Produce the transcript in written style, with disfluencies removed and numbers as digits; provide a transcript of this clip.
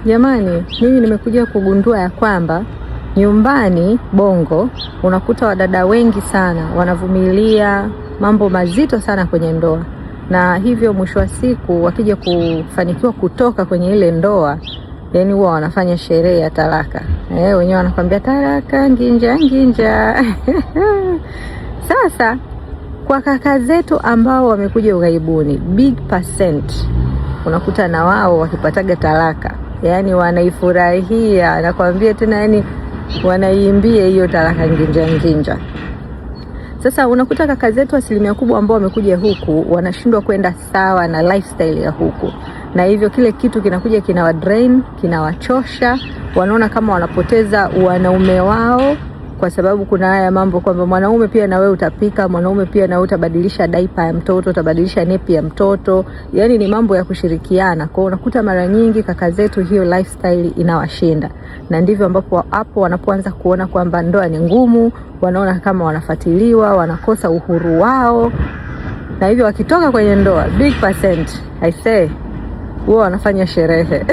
Jamani, mimi nimekuja kugundua ya kwamba nyumbani Bongo unakuta wadada wengi sana wanavumilia mambo mazito sana kwenye ndoa, na hivyo mwisho wa siku wakija kufanikiwa kutoka kwenye ile ndoa, yani huwa wanafanya sherehe ya talaka. Wenyewe wanakwambia talaka nginja nginja. Sasa kwa kaka zetu ambao wamekuja ughaibuni, big percent unakuta na wao wakipataga talaka, yani wanaifurahia, nakwambia tena, yani wanaimbia hiyo talaka nginja nginja. Sasa unakuta kaka zetu asilimia kubwa ambao wamekuja huku wanashindwa kwenda sawa na lifestyle ya huku, na hivyo kile kitu kinakuja kinawa drain, kinawachosha, wanaona kama wanapoteza wanaume wao, kwa sababu kuna haya mambo kwamba mwanaume pia na wewe utapika, mwanaume pia na wewe utabadilisha diaper ya mtoto, utabadilisha nepi ya mtoto, yani ni mambo ya kushirikiana. Kwa unakuta mara nyingi kaka zetu hiyo lifestyle inawashinda, na ndivyo ambapo hapo wanapoanza kuona kwamba ndoa ni ngumu, wanaona kama wanafuatiliwa, wanakosa uhuru wao, na hivyo wakitoka kwenye ndoa big percent I say huwa wanafanya sherehe.